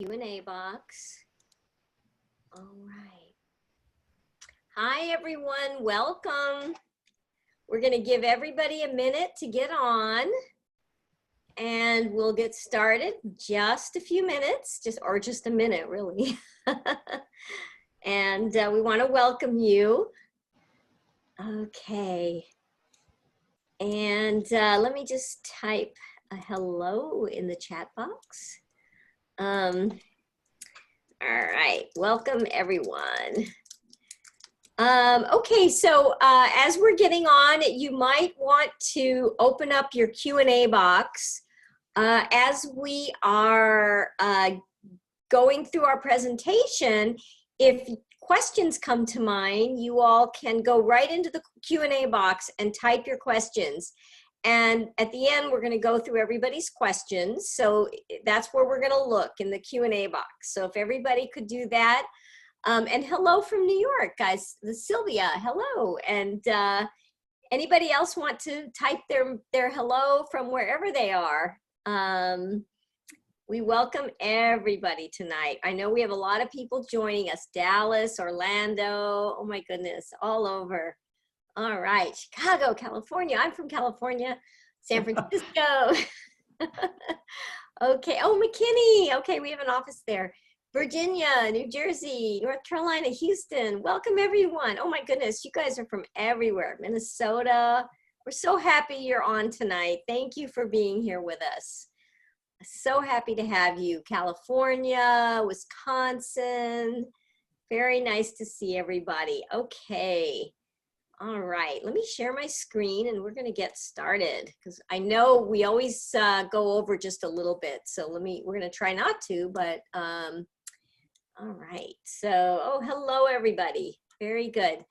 Q&A box. All right. Hi, everyone. Welcome. We're going to give everybody a minute to get on, and we'll get started. Just a few minutes, just a minute, really. And we want to welcome you. Okay. And let me just type a hello in the chat box. All right, welcome everyone. Okay, so as we're getting on, you might want to open up your Q&A box. As we are going through our presentation, if questions come to mind, you all can go right into the Q&A box and type your questions. And at the end, we're going to go through everybody's questions. So that's where we're going to look, in the Q&A box. So if everybody could do that. And hello from New York, guys. Sylvia, hello. And anybody else want to type their hello from wherever they are? We welcome everybody tonight. I know we have a lot of people joining us. Dallas, Orlando, oh my goodness, all over. All right, Chicago, California. I'm from California. San Francisco. Okay, oh, McKinney. Okay, we have an office there. Virginia, New Jersey, North Carolina, Houston. Welcome, everyone. Oh my goodness, you guys are from everywhere. Minnesota. We're so happy you're on tonight. Thank you for being here with us. So happy to have you. California, Wisconsin. Very nice to see everybody. Okay. All right, let me share my screen and we're gonna get started, because I know we always go over just a little bit. So we're gonna try not to, but all right. So, oh, hello everybody. Very good.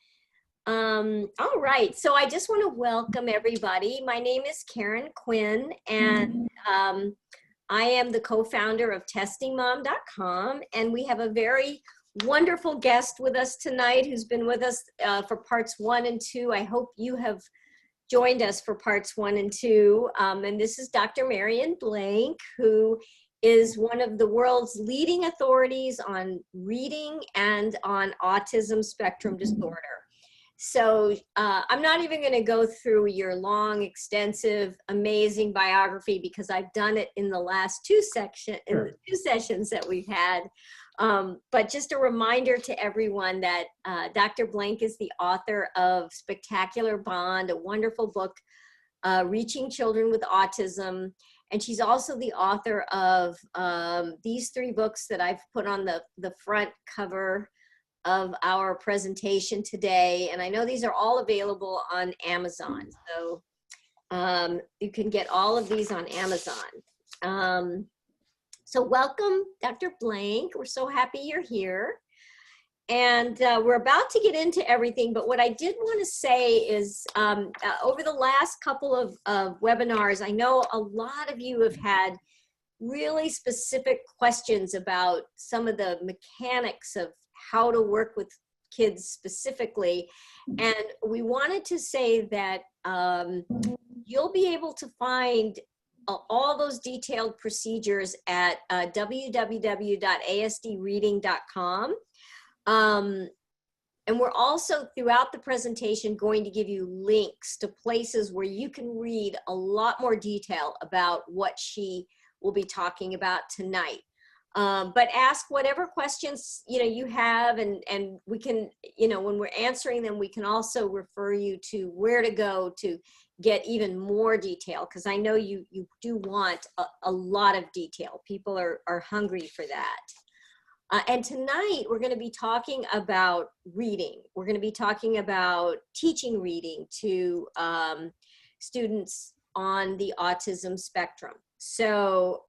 All right, so I just want to welcome everybody. My name is Karen Quinn, and I am the co-founder of testingmom.com, and we have a very wonderful guest with us tonight who's been with us for parts 1 and 2. I hope you have joined us for parts 1 and 2. And this is Dr. Marion Blank, who is one of the world's leading authorities on reading and on autism spectrum disorder. So I'm not even going to go through your long, extensive, amazing biography, because I've done it in the last two sessions that we've had. But just a reminder to everyone that Dr. Blank is the author of Spectacular Bond, a wonderful book, Reaching Children with Autism. And she's also the author of these 3 books that I've put on the front cover of our presentation today. And I know these are all available on Amazon. So you can get all of these on Amazon. So welcome, Dr. Blank. We're so happy you're here. And we're about to get into everything, but what I did want to say is over the last couple of webinars, I know a lot of you have had really specific questions about some of the mechanics of how to work with kids specifically. And we wanted to say that you'll be able to find all those detailed procedures at www.asdreading.com. And we're also, throughout the presentation, going to give you links to places where you can read a lot more detail about what she will be talking about tonight. But ask whatever questions you have, and we can, when we're answering them, we can also refer you to where to go to get even more detail, because I know you do want a lot of detail. People are hungry for that. And tonight we're going to be talking about reading. We're going to be talking about teaching reading to students on the autism spectrum. So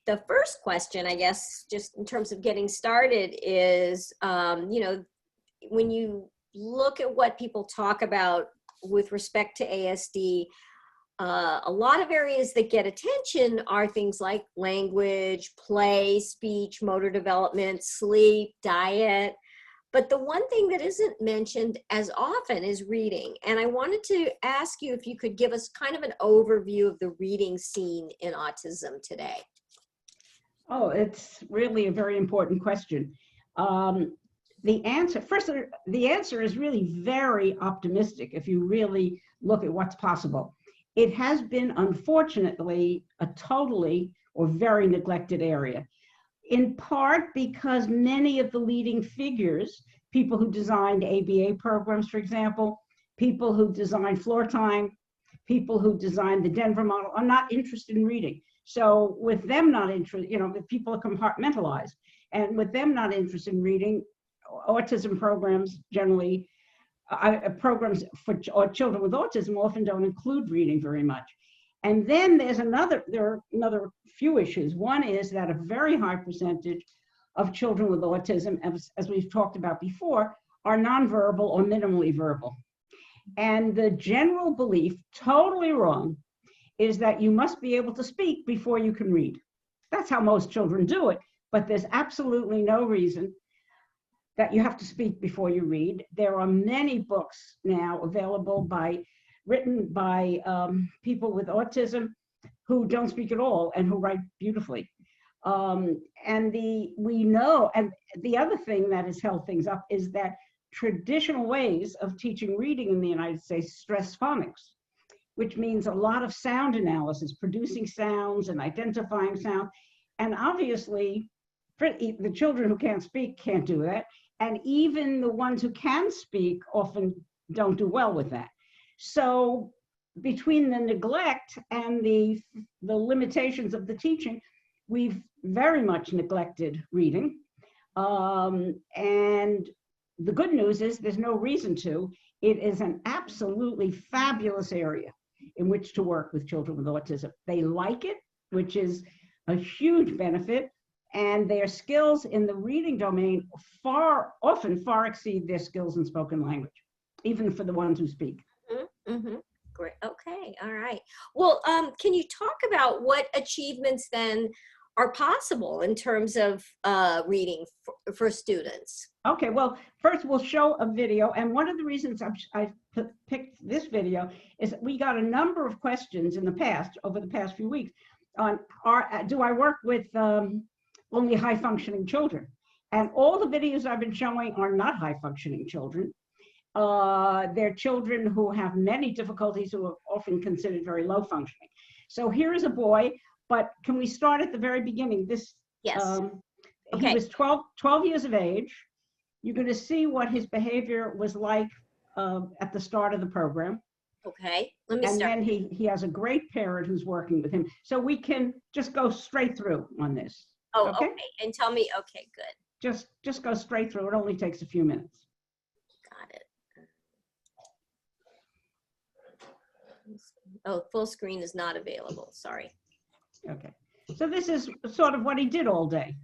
the first question, I guess, just in terms of getting started is, when you look at what people talk about with respect to ASD, a lot of areas that get attention are things like language, play, speech, motor development, sleep, diet. But the one thing that isn't mentioned as often is reading. And I wanted to ask you if you could give us kind of an overview of the reading scene in autism today. Oh, it's really a very important question. The answer, first, the answer is really very optimistic if you really look at what's possible. It has been, unfortunately, a totally or very neglected area, in part because many of the leading figures, people who designed ABA programs, for example, people who designed floor time, people who designed the Denver model, are not interested in reading. So with them not interested, you know, the people are compartmentalized, and with them not interested in reading, autism programs generally, programs for children with autism often don't include reading very much. And then there are another few issues. One is that a very high percentage of children with autism, as we've talked about before, are nonverbal or minimally verbal. And the general belief, totally wrong, is that you must be able to speak before you can read. That's how most children do it, but there's absolutely no reason that you have to speak before you read. There are many books now available written by people with autism who don't speak at all and who write beautifully. And we know, and the other thing that has held things up is that traditional ways of teaching reading in the United States stress phonics, which means a lot of sound analysis, producing sounds and identifying sound. And obviously, the children who can't speak can't do that. And even the ones who can speak often don't do well with that. So between the neglect and the limitations of the teaching, we've very much neglected reading. And the good news is there's no reason to. It is an absolutely fabulous area in which to work with children with autism. They like it, which is a huge benefit, and their skills in the reading domain often far exceed their skills in spoken language, even for the ones who speak. Mm-hmm. Mm-hmm. Great. Okay. All right. Well, can you talk about what achievements then are possible in terms of reading for students? Okay, well, first we'll show a video, and one of the reasons I picked this video is that we got a number of questions in the past, over the past few weeks, on do I work with only high-functioning children? And all the videos I've been showing are not high-functioning children. They're children who have many difficulties, who are often considered very low-functioning. So here is a boy, but can we start at the very beginning? Yes. Okay. He was 12 years of age. You're going to see what his behavior was like at the start of the program. Okay, let me start. And then he has a great parent who's working with him. So we can just go straight through on this. Oh, okay. And tell me, okay, good. Just go straight through. It only takes a few minutes. Got it. Oh, full screen is not available. Sorry. Okay. So this is sort of what he did all day.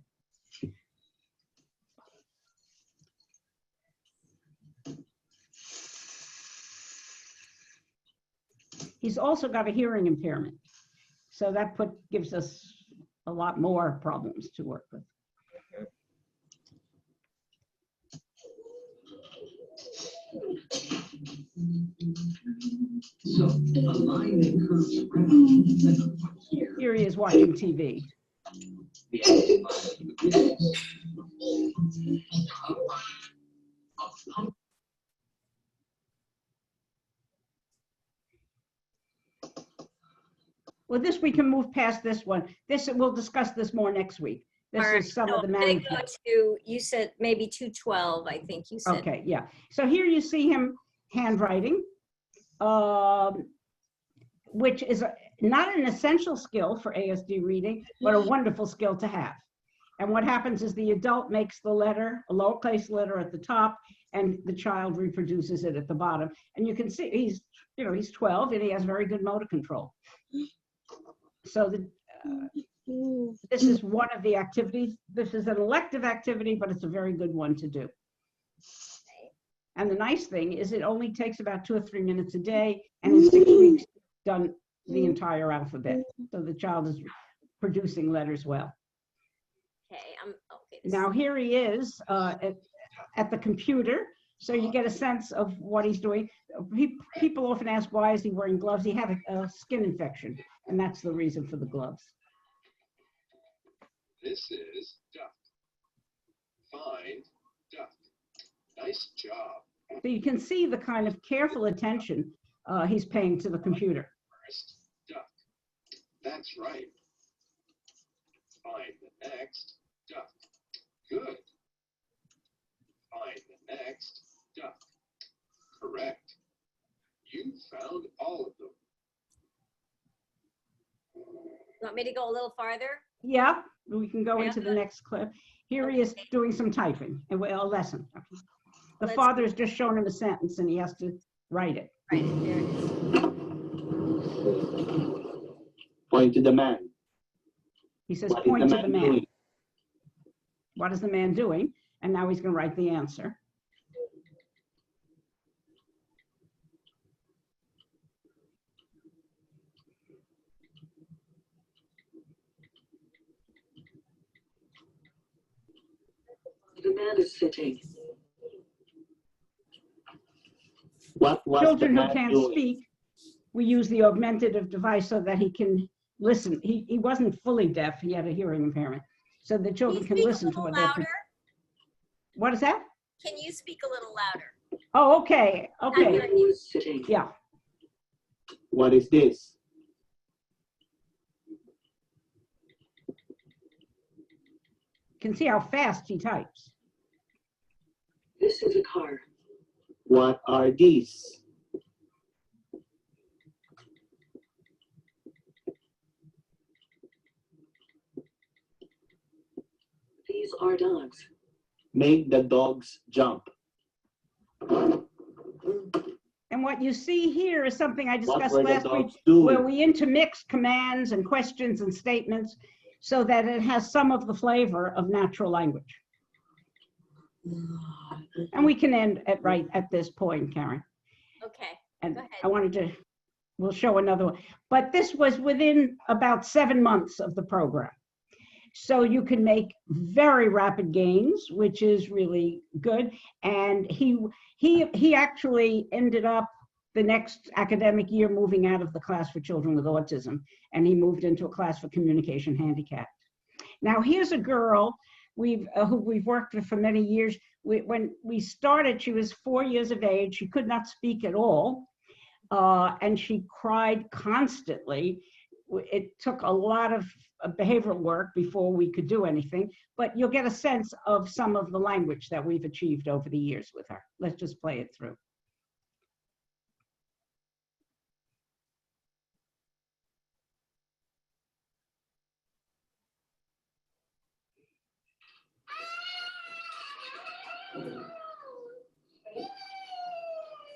He's also got a hearing impairment. So that gives us a lot more problems to work with. Here he is watching TV. Well, we can move past this one. We'll discuss this more next week. This is some of the management. You said maybe 212, I think you said. Okay, yeah. So here you see him handwriting, which is not an essential skill for ASD reading, but a wonderful skill to have. And what happens is the adult makes the letter, a lowercase letter at the top, and the child reproduces it at the bottom. And you can see he's 12 and he has very good motor control. So this is one of the activities. This is an elective activity, but it's a very good one to do. And the nice thing is it only takes about 2 or 3 minutes a day, and in 6 weeks, done the entire alphabet. So the child is producing letters well. Okay, now here he is at the computer, so you get a sense of what he's doing. People often ask, why is he wearing gloves? He had a skin infection, and that's the reason for the gloves. This is duck. Find duck. Nice job. So you can see the kind of careful attention he's paying to the computer. First duck. That's right. Find the next duck. Good. Find the next duck. Correct. You found all of them. Want me to go a little farther? Yeah, we can go Yeah. into the next clip. Here he is doing some typing, a lesson. The Let's- father's just shown him a sentence and he has to write it. Right, there it is. Point to the man. He says, What is point to the man. doing? What is the man doing? And now he's going to write the answer. The man is sitting. What was Children the who man can't doing? speak, we use the augmentative device so that he can listen. He wasn't fully deaf. He had a hearing impairment. So the children Can can you speak listen a to little what they're. louder? What is that? Can you speak a little louder? Oh, okay. Not Okay. hearing Who you. is sitting? Yeah. What is this? You can see how fast he types. This is a car. What are these? These are dogs. Make the dogs jump. And what you see here is something I What discussed were the last week, dogs doing? where we intermix commands and questions and statements so that it has some of the flavor of natural language. And we can end at right at this point, Karen. Okay. And Go ahead. I wanted to, we'll show another one. But this was within about 7 months of the program. So you can make very rapid gains, which is really good. And he actually ended up the next academic year moving out of the class for children with autism, and he moved into a class for communication handicap. Now here's a girl who we've worked with for many years. When we started, she was 4 years of age. She could not speak at all, and she cried constantly. It took a lot of behavioral work before we could do anything, but you'll get a sense of some of the language that we've achieved over the years with her. Let's just play it through.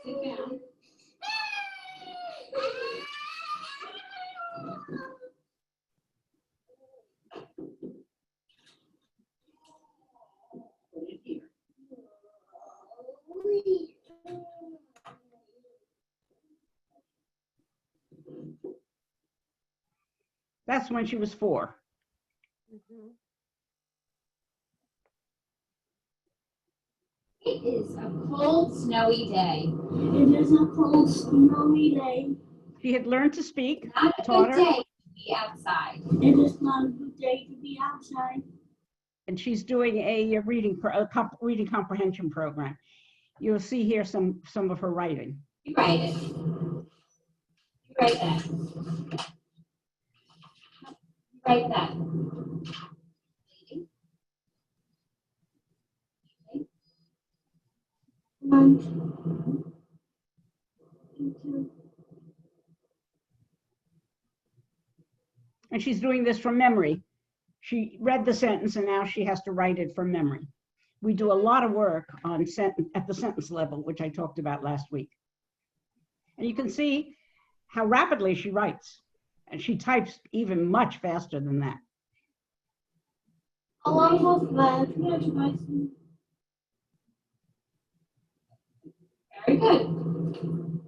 Sit down. Put it here. That's when she was 4. Mhm. It is a cold, snowy day. It is a cold, snowy day. She had learned to speak, Not a taught good her, day to be outside. It is not a good day to be outside. and she's doing a reading comprehension program. You'll see here some of her writing. You write it. You write that. You write that. One, two. And she's doing this from memory. She read the sentence and now she has to write it from memory. We do a lot of work on at the sentence level, which I talked about last week. And you can see how rapidly she writes. And she types even much faster than that. Along with that, congratulations. Very good.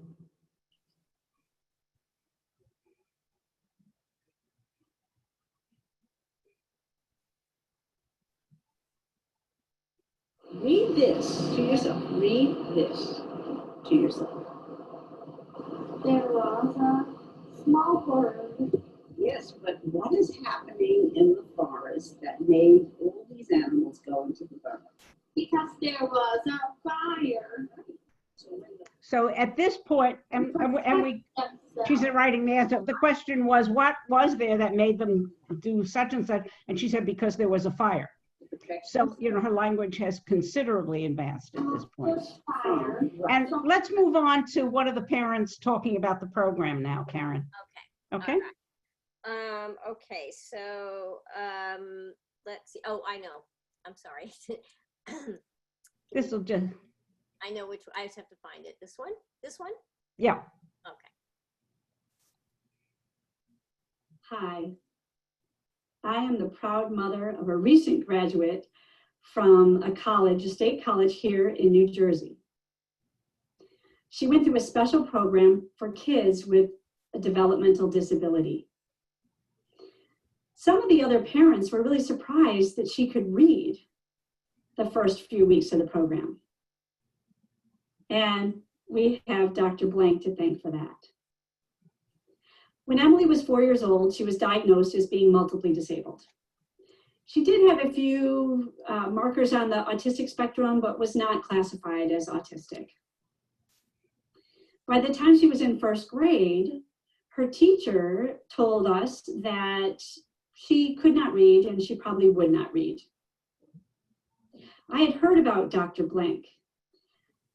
Read this to yourself. Read this to yourself. There was a small bird Yes, but what is happening in the forest that made all these animals go into the burrow? Because there was a fire. So at this point, she's writing the answer. The question was, what was there that made them do such and such? And she said, because there was a fire. So, you know, her language has considerably advanced at this point. And let's move on to what are the parents talking about the program now, Karen. Okay. Okay. Right. Okay, so let's see. Oh, I know. I'm sorry. This will just, I know which, I just have to find it. This one? This one? yeah. Okay. Hi, I am the proud mother of a recent graduate from a college, a state college here in New Jersey. She went through a special program for kids with a developmental disability. Some of the other parents were really surprised that she could read the first few weeks of the program. And we have Dr. Blank to thank for that. When Emily was 4 years old, she was diagnosed as being multiply disabled. She did have a few markers on the autistic spectrum, but was not classified as autistic. By the time she was in first grade, her teacher told us that she could not read and she probably would not read. I had heard about Dr. Blank,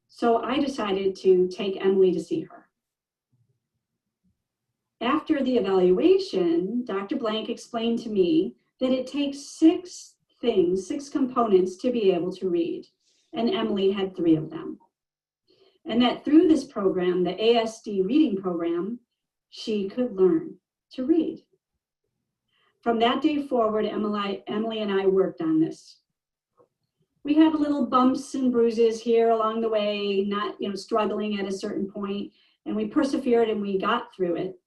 so I decided to take Emily to see her. After the evaluation, Dr. Blank explained to me that it takes 6 components to be able to read, and Emily had 3 of them. And that through this program, the ASD reading program, she could learn to read. From that day forward, Emily and I worked on this. We had little bumps and bruises here along the way, not struggling at a certain point, and we persevered and we got through it.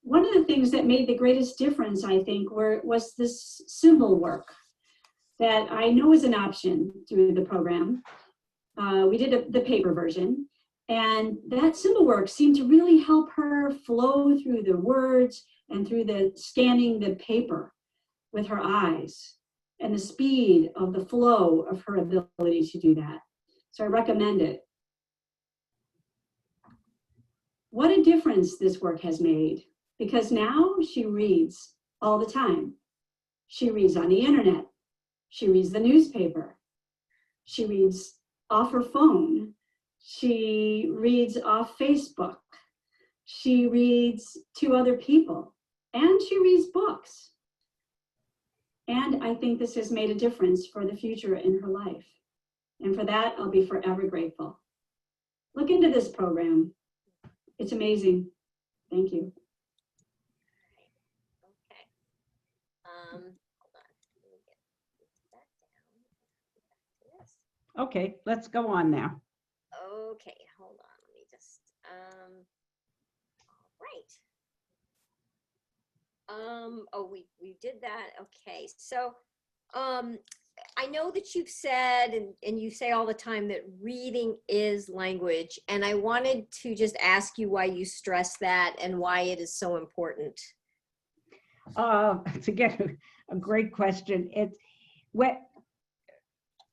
One of the things that made the greatest difference, I think, was this symbol work that I know is an option through the program. We did the paper version, and that symbol work seemed to really help her flow through the words and through the scanning the paper with her eyes and the speed of the flow of her ability to do that. So I recommend it. What a difference this work has made, because now she reads all the time. She reads on the internet. She reads the newspaper. She reads off her phone. She reads off Facebook. She reads to other people, and she reads books. And I think this has made a difference for the future in her life. And for that, I'll be forever grateful. Look into this program. It's amazing. Thank you. Okay. Hold on. Let me get that down. Back to this. Okay, let's go on now. Okay, hold on. Let me just, all right. Oh, we did that. Okay, so I know that you've said, and you say all the time, that reading is language, and I wanted to just ask you why you stress that and why it is so important. It's again a great question. It's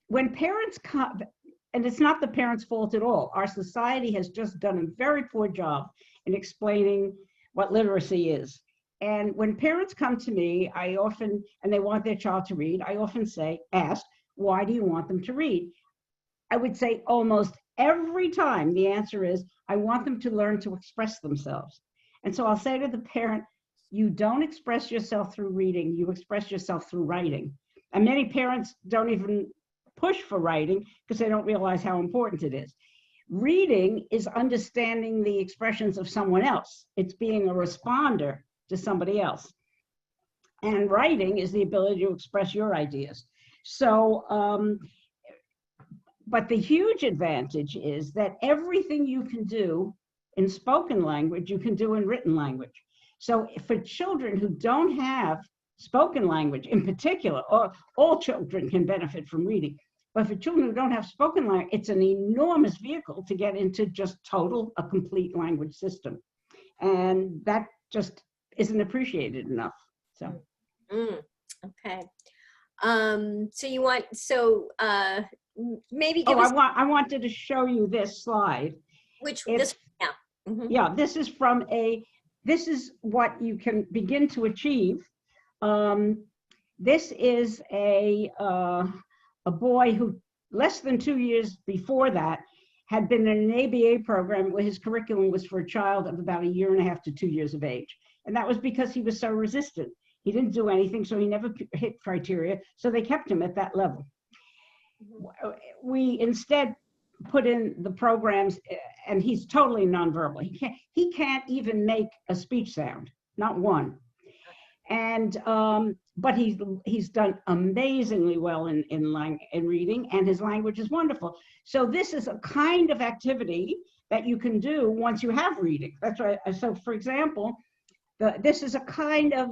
when parents come, and it's not the parents' fault at all. Our society has just done a very poor job in explaining what literacy is. And when parents come to me, and they want their child to read, I often ask, why do you want them to read? I would say almost every time the answer is, I want them to learn to express themselves. And so I'll say to the parent, you don't express yourself through reading, you express yourself through writing. And many parents don't even push for writing because they don't realize how important it is. Reading is understanding the expressions of someone else. It's being a responder to somebody else. And writing is the ability to express your ideas. So, but the huge advantage is that everything you can do in spoken language, you can do in written language. So for children who don't have spoken language in particular, or all children can benefit from reading, but for children who don't have spoken language, it's an enormous vehicle to get into just a complete language system. And that just isn't appreciated enough. So. Okay. So you want, maybe give Oh, us I wanted to show you this slide. which It's, this, yeah. Mhm. yeah, this is what you can begin to achieve. This is a boy who less than 2 years before that had been in an ABA program where his curriculum was for a child of about 1.5 years to 2 years of age. And that was because he was so resistant. He didn't do anything, so he never hit criteria. So they kept him at that level. We instead put in the programs, and he's totally nonverbal. He can't even make a speech sound, not one. And but he's done amazingly well in reading, and his language is wonderful. So this is a kind of activity that you can do once you have reading. That's right. So for example, this is a kind of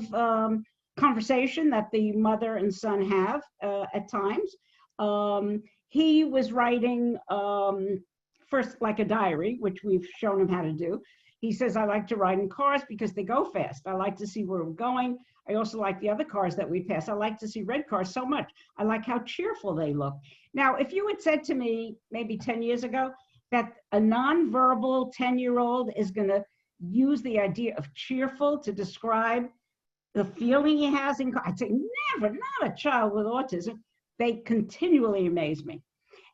conversation that the mother and son have at times. He was writing first like a diary, which we've shown him how to do. He says, I like to ride in cars because they go fast. I like to see where we're going. I also like the other cars that we pass. I like to see red cars so much. I like how cheerful they look. Now, if you had said to me maybe 10 years ago that a nonverbal 10-year-old is going to use the idea of cheerful to describe the feeling he has in, I'd say never, not a child with autism. They continually amaze me.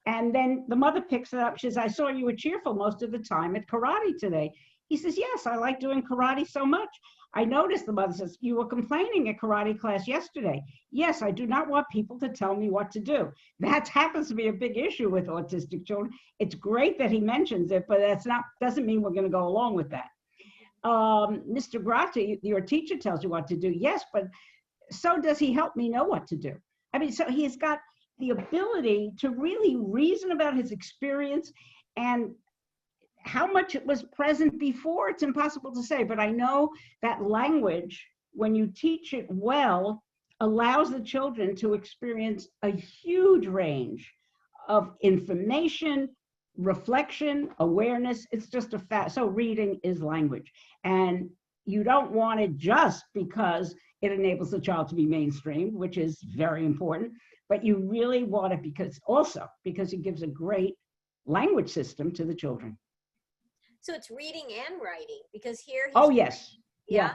And then the mother picks it up. She says, I saw you were cheerful most of the time at karate today. He says, yes, I like doing karate so much. I noticed, the mother says, you were complaining at karate class yesterday. Yes, I do not want people to tell me what to do. That happens to be a big issue with autistic children. It's great that he mentions it, but that's not, doesn't mean we're going to go along with that. Mr. Grati, your teacher tells you what to do. Yes, but so does he help me know what to do. I mean, so he's got the ability to really reason about his experience, and how much it was present before, it's impossible to say, but I know that language, when you teach it well, allows the children to experience a huge range of information, reflection, awareness. It's just a fact. So reading is language. And you don't want it just because it enables the child to be mainstream, which is very important, but you really want it because it gives a great language system to the children. So it's reading and writing, because here he's, Oh, yes. yeah.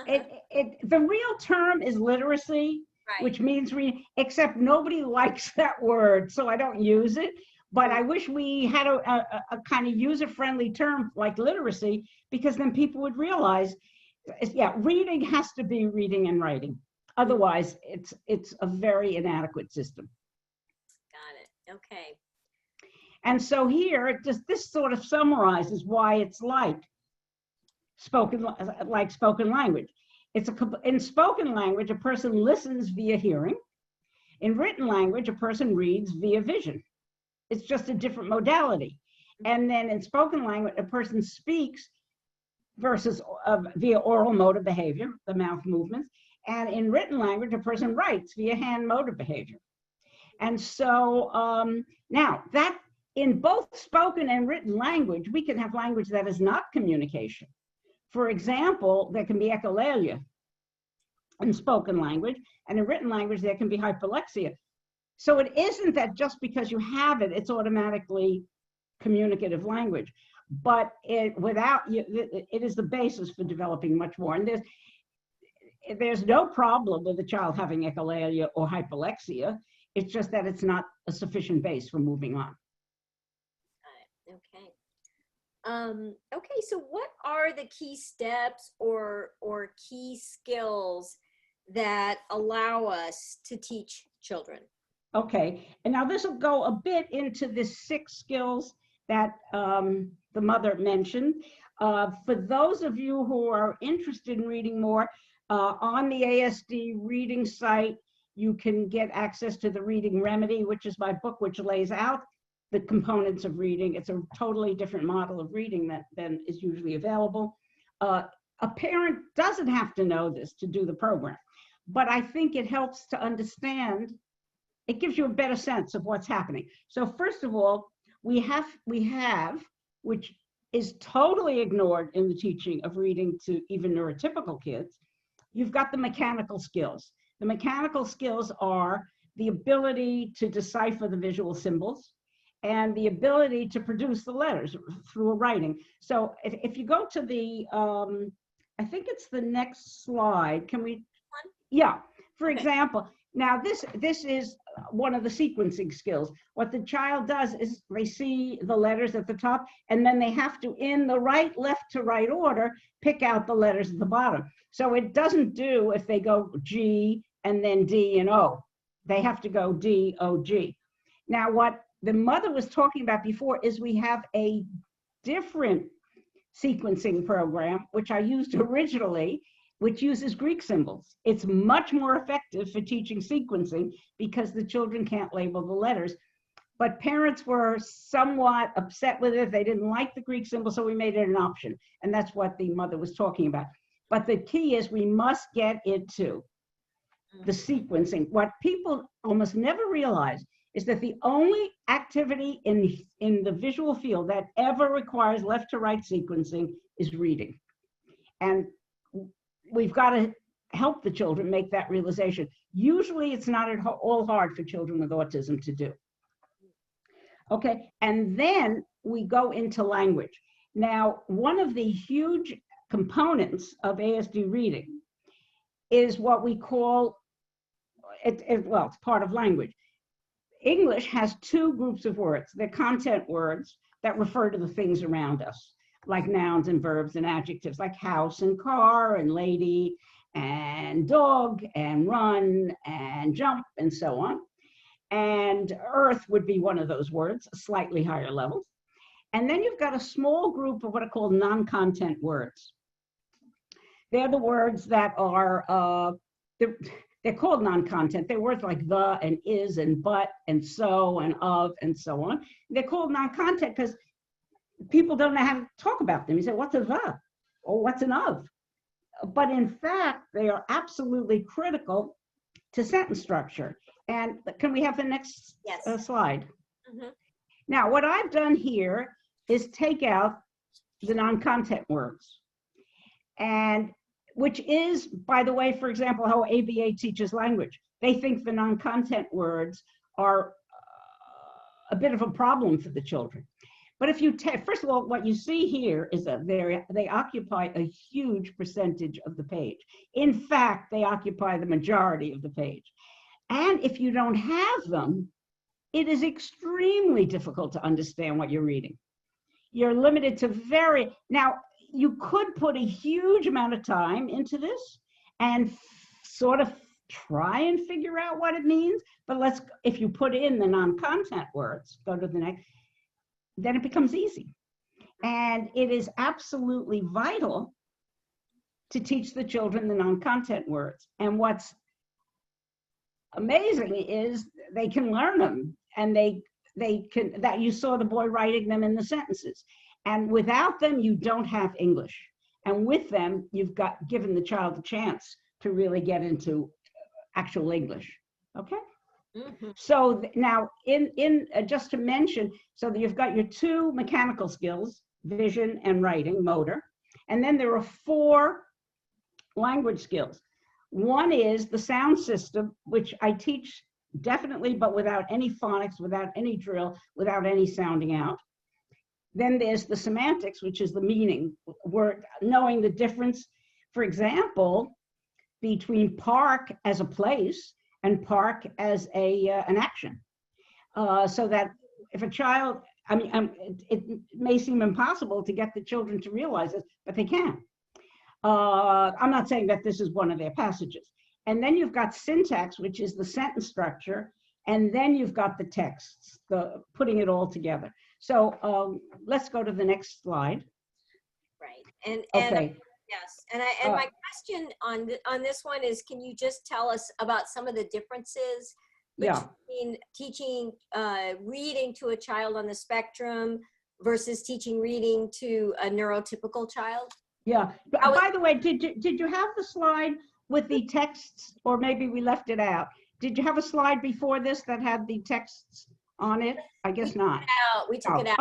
The real term is literacy, Right. which means reading, except nobody likes that word, so I don't use it. But I wish we had a kind of user-friendly term like literacy, because then people would realize, yeah, reading has to be reading and writing. Otherwise, it's a very inadequate system. Got it. Okay. And so here, this sort of summarizes why it's like spoken language. In spoken language, a person listens via hearing. In written language, a person reads via vision. It's just a different modality. And then in spoken language, a person speaks versus via oral motor behavior, the mouth movements. And in written language, a person writes via hand motor behavior. And so now that in both spoken and written language, we can have language that is not communication. For example, there can be echolalia in spoken language, and in written language, there can be hyperlexia. So it isn't that just because you have it, it's automatically communicative language, but it is the basis for developing much more. And there's no problem with a child having echolalia or hyperlexia. It's just that it's not a sufficient base for moving on. Okay. Okay, so what are the key steps or key skills that allow us to teach children? Okay, and now this will go a bit into the 6 skills that the mother mentioned. For those of you who are interested in reading more, on the ASD reading site, you can get access to the Reading Remedy, which is my book, which lays out the components of reading. It's a totally different model of reading than is usually available. A parent doesn't have to know this to do the program, but I think it helps to understand. It gives you a better sense of what's happening. So first of all, we have, which is totally ignored in the teaching of reading to even neurotypical kids. You've got the mechanical skills. The mechanical skills are the ability to decipher the visual symbols and the ability to produce the letters through a writing. So if you go to the, I think it's the next slide. Can we? Yeah, for example, now this is one of the sequencing skills. What the child does is they see the letters at the top, and then they have to, in the right, left to right order, pick out the letters at the bottom. So it doesn't do if they go G and then D and O. They have to go D, O, G. Now, what the mother was talking about before is we have a different sequencing program, which I used originally, which uses Greek symbols. It's much more effective for teaching sequencing because the children can't label the letters. But parents were somewhat upset with it. They didn't like the Greek symbol, so we made it an option. And that's what the mother was talking about. But the key is we must get into the sequencing. What people almost never realize is that the only activity in the visual field that ever requires left to right sequencing is reading. And we've got to help the children make that realization. Usually it's not at all hard for children with autism to do. Okay, and then we go into language. Now, one of the huge components of ASD reading is what we call, well, it's part of language. English has two groups of words. They're content words that refer to the things around us, like nouns and verbs and adjectives, like house and car and lady and dog and run and jump and so on. And earth would be one of those words, a slightly higher level. And then you've got a small group of what are called non-content words. They're the words that are, they're called non-content. They're words like the and is and but and so and of and so on. They're called non-content because people don't know how to talk about them. You say, what's a the? Or what's an of? But in fact, they are absolutely critical to sentence structure. And can we have the next slide? Mm-hmm. Now, what I've done here is take out the non-content words. And which is, by the way, for example, how ABA teaches language. They think the non-content words are a bit of a problem for the children. But if you take, first of all, what you see here is that they occupy a huge percentage of the page. In fact, they occupy the majority of the page. And if you don't have them, it is extremely difficult to understand what you're reading. You're limited to now, you could put a huge amount of time into this and sort of try and figure out what it means. But if you put in the non-content words, go to the next, then it becomes easy. And it is absolutely vital to teach the children the non-content words. And what's amazing is they can learn them, and they can, that you saw the boy writing them in the sentences. And without them, you don't have English. And with them, you've given the child a chance to really get into actual English, okay? Mm-hmm. So now, just to mention, so that you've got your two mechanical skills, vision and writing, motor, and then there are 4 language skills. One is the sound system, which I teach definitely, but without any phonics, without any drill, without any sounding out. Then there's the semantics, which is the meaning, word, knowing the difference, for example, between park as a place and park as an action. So that if a child, it may seem impossible to get the children to realize this, but they can. I'm not saying that this is one of their passages. And then you've got syntax, which is the sentence structure, and then you've got the texts, putting it all together. So let's go to the next slide. Right. And okay. Yes. And my question on this one is, can you just tell us about some of the differences between teaching reading to a child on the spectrum versus teaching reading to a neurotypical child? Yeah. By the way, did you have the slide with the texts, or maybe we left it out? Did you have a slide before this that had the texts on it? I guess not. We took it out.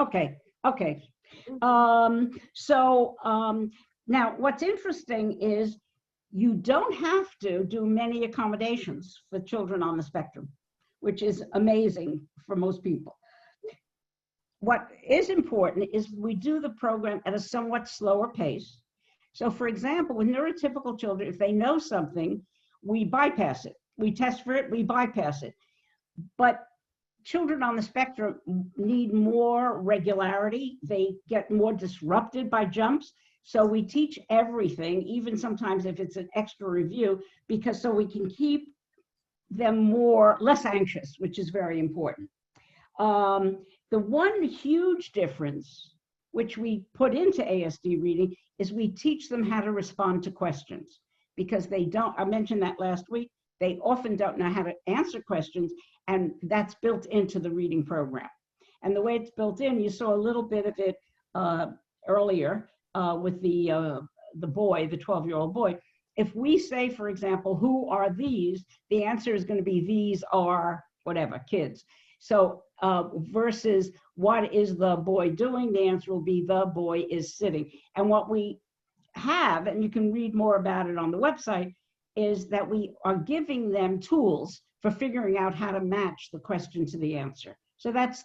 Okay. Now what's interesting is you don't have to do many accommodations for children on the spectrum, which is amazing for most people. What is important is we do the program at a somewhat slower pace. So for example, with neurotypical children, if they know something, we bypass it. We test for it, we bypass it. But children on the spectrum need more regularity. They get more disrupted by jumps. So we teach everything, even sometimes if it's an extra review, because so we can keep them less anxious, which is very important. The one huge difference, which we put into ASD reading, is we teach them how to respond to questions, because they don't, I mentioned that last week, they often don't know how to answer questions, and that's built into the reading program. And the way it's built in, you saw a little bit of it earlier with the boy, the 12-year-old boy. If we say, for example, who are these, the answer is going to be these are whatever, kids. So versus what is the boy doing, the answer will be the boy is sitting. And what we have, and you can read more about it on the website, is that we are giving them tools for figuring out how to match the question to the answer. So that's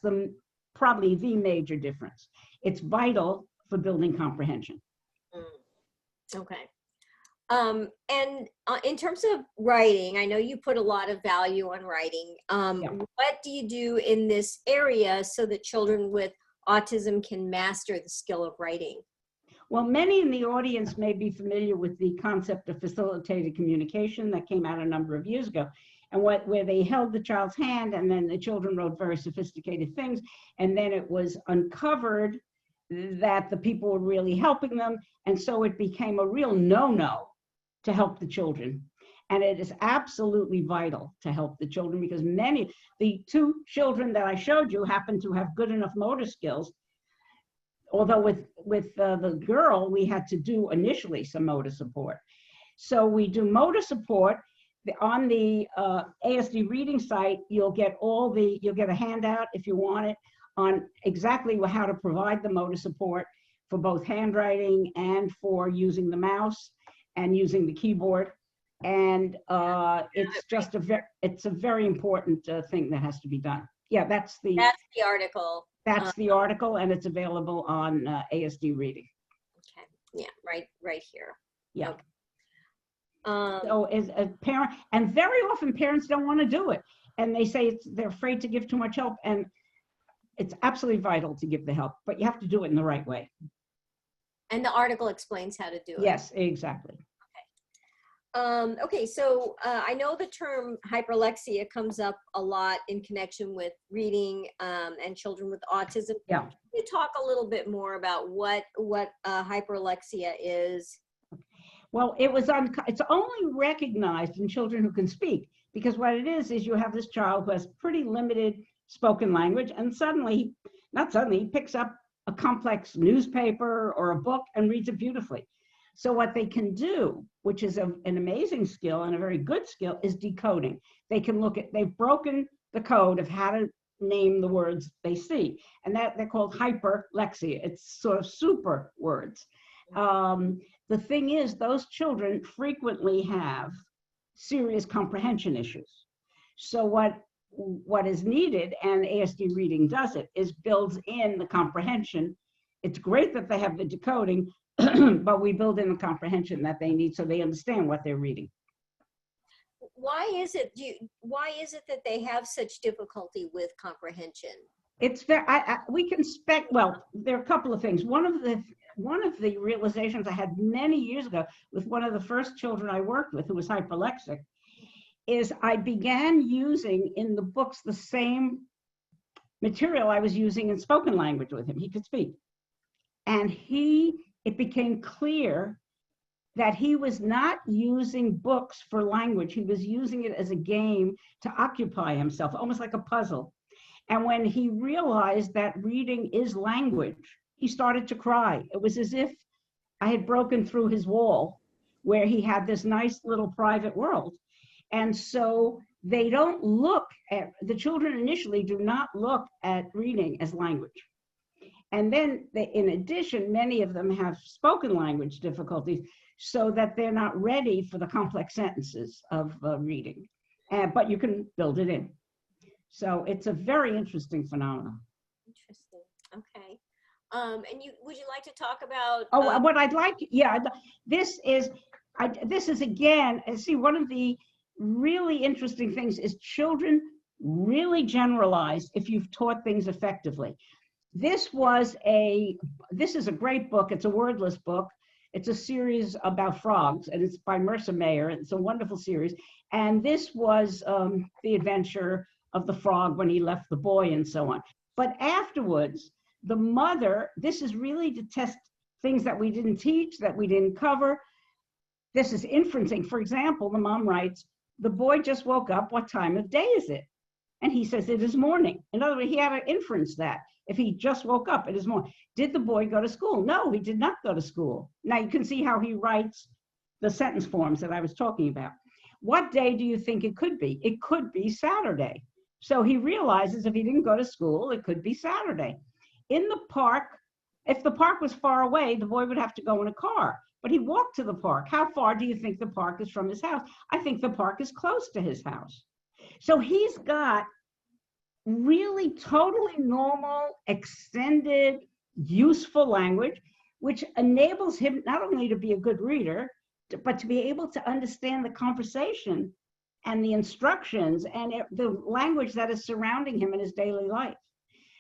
probably the major difference. It's vital for building comprehension. Okay. And in terms of writing, I know you put a lot of value on writing. Yeah. What do you do in this area so that children with autism can master the skill of writing? Well, many in the audience may be familiar with the concept of facilitated communication that came out a number of years ago, and where they held the child's hand and then the children wrote very sophisticated things, and then it was uncovered that the people were really helping them, and so it became a real no-no to help the children. And it is absolutely vital to help the children, because the two children that I showed you happen to have good enough motor skills. Although with the girl, we had to do initially some motor support. So we do motor support. On the ASD reading site, you'll get a handout if you want it on exactly how to provide the motor support for both handwriting and for using the mouse and using the keyboard. And it's just it's a very important thing that has to be done. Yeah, that's the article. That's the article, and it's available on ASD reading. Okay. Yeah, right here. Yeah. Okay. So as a parent, and very often parents don't want to do it, and they say they're afraid to give too much help, and it's absolutely vital to give the help, but you have to do it in the right way. And the article explains how to do it. Yes, exactly. Okay, so I know the term hyperlexia comes up a lot in connection with reading and children with autism. Yeah. Can you talk a little bit more about what hyperlexia is? Well, it's only recognized in children who can speak, because what it is you have this child who has pretty limited spoken language, and he picks up a complex newspaper or a book and reads it beautifully. So what they can do, which is an amazing skill and a very good skill, is decoding. They can they've broken the code of how to name the words they see. And they're called hyperlexia. It's sort of super words. The thing is, those children frequently have serious comprehension issues. So what is needed, and ASD reading does it, is builds in the comprehension. It's great that they have the decoding, but we build in the comprehension that they need so they understand what they're reading. Why is it that they have such difficulty with comprehension? It's very, we can well, there are a couple of things. One of the realizations I had many years ago with one of the first children I worked with who was hyperlexic is I began using in the books the same material I was using in spoken language with him. He could speak. And it became clear that he was not using books for language. He was using it as a game to occupy himself, almost like a puzzle. And when he realized that reading is language, he started to cry. It was as if I had broken through his wall where he had this nice little private world. And so they don't look at, the children initially do not look at reading as language. And then in addition, many of them have spoken language difficulties so that they're not ready for the complex sentences of reading. But you can build it in. So it's a very interesting phenomenon. Interesting. Okay. And would you like to talk about? What I'd like, this is again, see, one of the really interesting things is children really generalize if you've taught things effectively. This is a great book. It's a wordless book. It's a series about frogs, and it's by Mercer Mayer. It's a wonderful series. And this was the adventure of the frog when he left the boy and so on. But afterwards, the mother, this is really to test things that we didn't teach, that we didn't cover. This is inferencing. For example, the mom writes, the boy just woke up. What time of day is it? And he says, it is morning. In other words, he had to inference that. If he just woke up, it is morning. Did the boy go to school? No, he did not go to school. Now you can see how he writes the sentence forms that I was talking about. What day do you think it could be? It could be Saturday. So he realizes if he didn't go to school, it could be Saturday. In the park, if the park was far away, the boy would have to go in a car. But he walked to the park. How far do you think the park is from his house? I think the park is close to his house. So he's got really totally normal, extended, useful language, which enables him not only to be a good reader, but to be able to understand the conversation and the instructions and the language that is surrounding him in his daily life.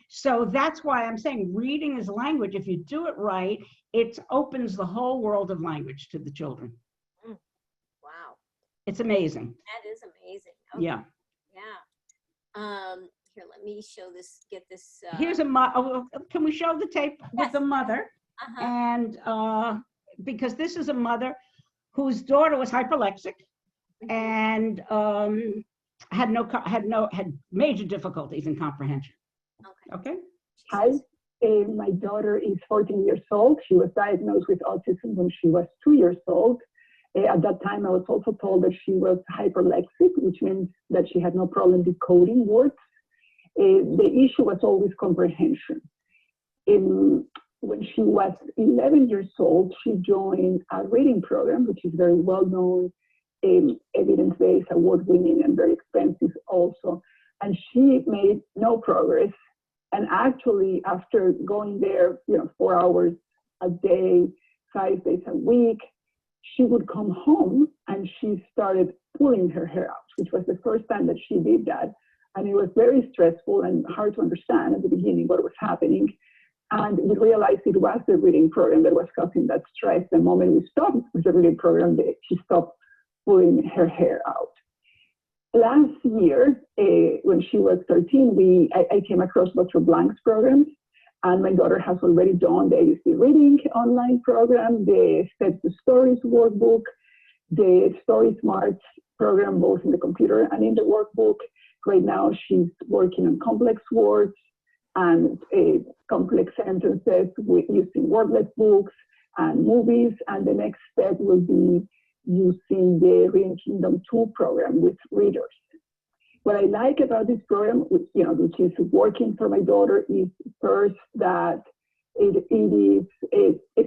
So that's why I'm saying reading is language. If you do it right, it opens the whole world of language to the children. Wow. It's amazing. That is amazing. Okay. Yeah. Yeah. Here, let me show this, get this. Here's can we show the tape with the mother? And because this is a mother whose daughter was hyperlexic and had major difficulties in comprehension. Okay. Hi, my daughter is 14 years old. She was diagnosed with autism when she was 2 years old. At that time, I was also told that she was hyperlexic, which means that she had no problem decoding words. The issue was always comprehension. When she was 11 years old, she joined a reading program, which is very well known, evidence-based, award-winning, and very expensive also. And she made no progress. And actually, after going there, 4 hours a day, 5 days a week, she would come home and she started pulling her hair out, which was the first time that she did that. And it was very stressful and hard to understand at the beginning what was happening. And we realized it was the reading program that was causing that stress. The moment we stopped with the reading program, she stopped pulling her hair out. Last year, when she was 13, I came across Dr. Blank's programs, and my daughter has already done the AUC Reading online program, the Step to Stories workbook, the Story Smarts program, both in the computer and in the workbook. Right now, she's working on complex words and complex sentences using wordless books and movies, and the next step will be using the Reading Kingdom 2 program with readers. What I like about this program, which is working for my daughter, is first that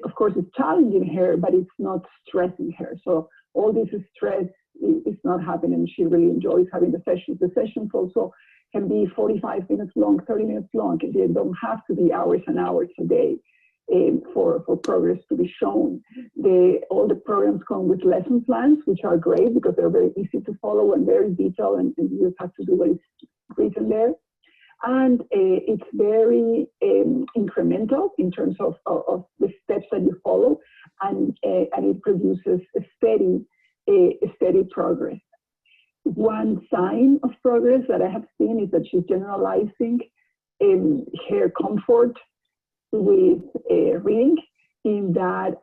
of course, it's challenging her, but it's not stressing her. So all this stress is not happening. She really enjoys having the sessions. The sessions also can be 45 minutes long, 30 minutes long. They don't have to be hours and hours a day for progress to be shown. All the programs come with lesson plans, which are great because they're very easy to follow and very detailed, and you just have to do what is written there. And it's very incremental in terms of the steps that you follow, and it produces a steady progress. One sign of progress that I have seen is that she's generalizing her comfort with reading, in that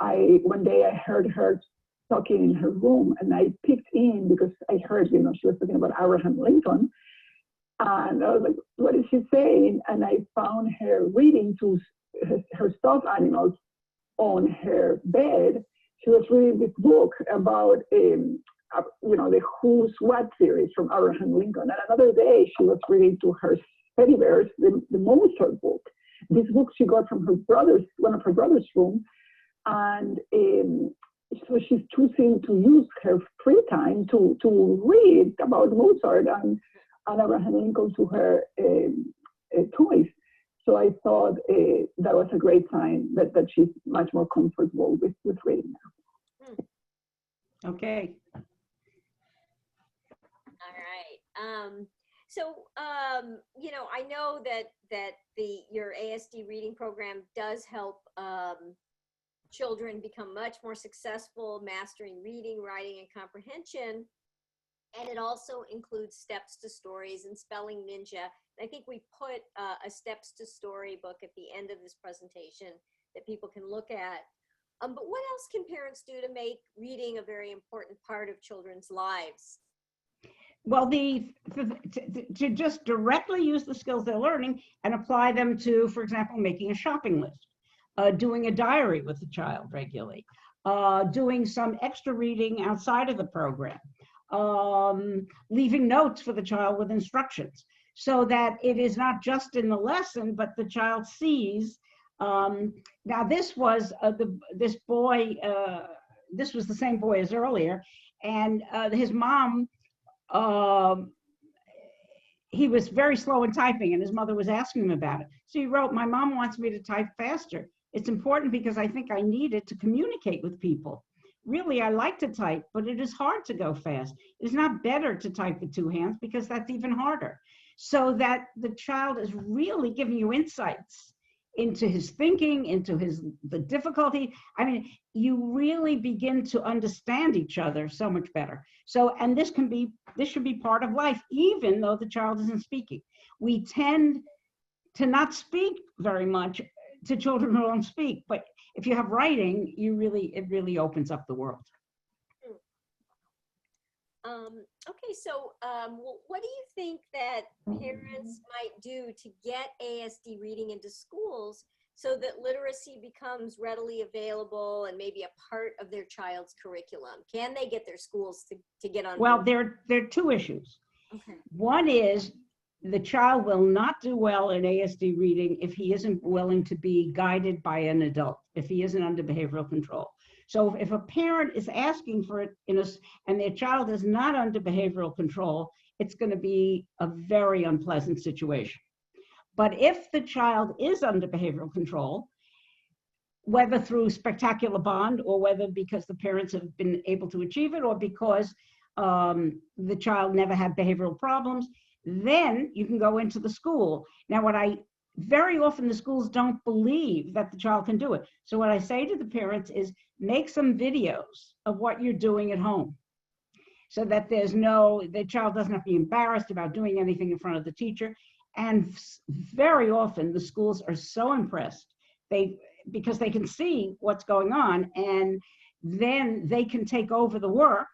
one day I heard her talking in her room, and I picked in because I heard, she was talking about Abraham Lincoln, and I was like, what is she saying? And I found her reading to her stuffed animals on her bed. She was reading this book about, the Who's What series from Abraham Lincoln. And another day, she was reading to her teddy bears the Mozart book. this book she got from her brother's, one of her brother's room. And so she's choosing to use her free time to read about Mozart and Abraham Lincoln to her toys. So I thought that was a great sign that she's much more comfortable with reading now. Okay. All right. You know, I know that your ASD reading program does help children become much more successful mastering reading, writing, and comprehension. And it also includes steps to stories and spelling ninja. I think we put a steps to story book at the end of this presentation that people can look at. But what else can parents do to make reading a very important part of children's lives? Well, to just directly use the skills they're learning and apply them to, for example, making a shopping list, doing a diary with the child regularly, doing some extra reading outside of the program, leaving notes for the child with instructions, so that it is not just in the lesson, but the child sees. Now, this was this boy. This was the same boy as earlier, and his mom. He was very slow in typing, and his mother was asking him about it. So he wrote, "My mom wants me to type faster. It's important because I think I need it to communicate with people. Really, I like to type, but it is hard to go fast. It's not better to type with two hands because that's even harder." So that the child is really giving you insights into his thinking, into the difficulty. I mean, you really begin to understand each other so much better. So, and this should be part of life, even though the child isn't speaking. We tend to not speak very much to children who don't speak, but if you have writing, it really opens up the world. Okay, so what do you think that parents might do to get ASD reading into schools so that literacy becomes readily available and maybe a part of their child's curriculum? Can they get their schools to get on? Well, there are two issues. Okay. One is the child will not do well in ASD reading if he isn't willing to be guided by an adult, if he isn't under behavioral control. So if a parent is asking for it and their child is not under behavioral control, it's going to be a very unpleasant situation. But if the child is under behavioral control, whether through spectacular bond or whether because the parents have been able to achieve it or because the child never had behavioral problems, then you can go into the school. Now, very often the schools don't believe that the child can do it. So what I say to the parents is make some videos of what you're doing at home so that the child doesn't have to be embarrassed about doing anything in front of the teacher. And very often the schools are so impressed because they can see what's going on, and then they can take over the work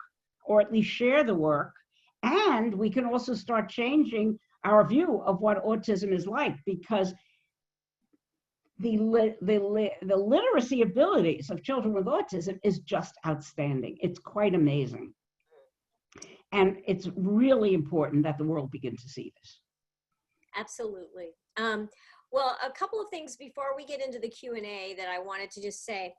or at least share the work. And we can also start changing our view of what autism is like, because the literacy abilities of children with autism is just outstanding. It's quite amazing. And it's really important that the world begin to see this. Absolutely. Well, a couple of things before we get into the Q&A that I wanted to just say.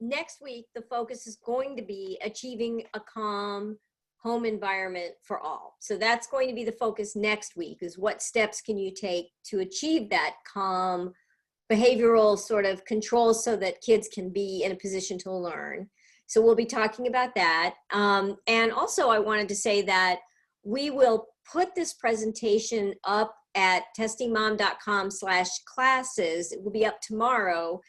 Next week, the focus is going to be achieving a calm home environment for all. So that's going to be the focus next week, is what steps can you take to achieve that calm behavioral sort of control so that kids can be in a position to learn. So we'll be talking about that. And also I wanted to say that we will put this presentation up at testingmom.com/classes. It will be up tomorrow.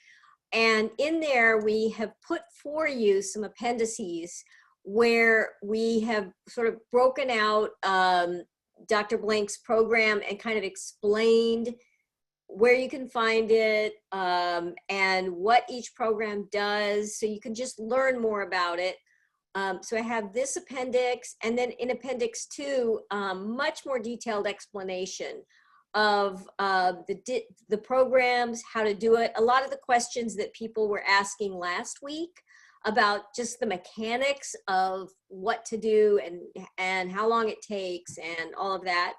And in there, we have put for you some appendices where we have sort of broken out Dr. Blank's program and kind of explained where you can find it and what each program does, so you can just learn more about it. So I have this appendix, and then in Appendix 2, much more detailed explanation of the programs, how to do it. A lot of the questions that people were asking last week about just the mechanics of what to do and how long it takes and all of that.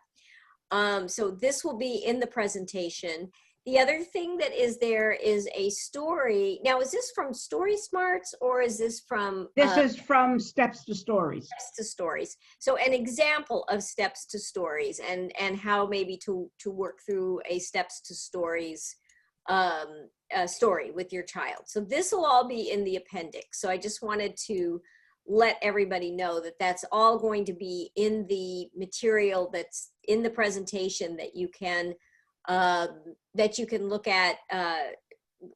So this will be in the presentation. The other thing that is there is a story. Now, is this from Story Smarts or is this from This is from Steps to Stories. Steps to Stories? So an example of Steps to Stories and how maybe to work through a Steps to Stories story with your child. So this will all be in the appendix. So I just wanted to let everybody know that that's all going to be in the material that's in the presentation that you can look at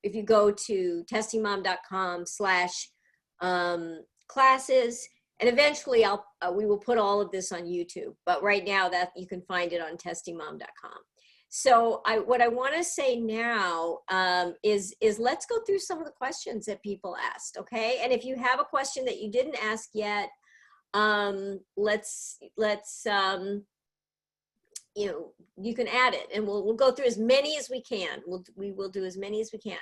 if you go to testingmom.com/classes, and eventually we will put all of this on YouTube, but right now that you can find it on testingmom.com. So what I want to say now is let's go through some of the questions that people asked, okay? And if you have a question that you didn't ask yet, you can add it, and we'll go through as many as we can. We will do as many as we can.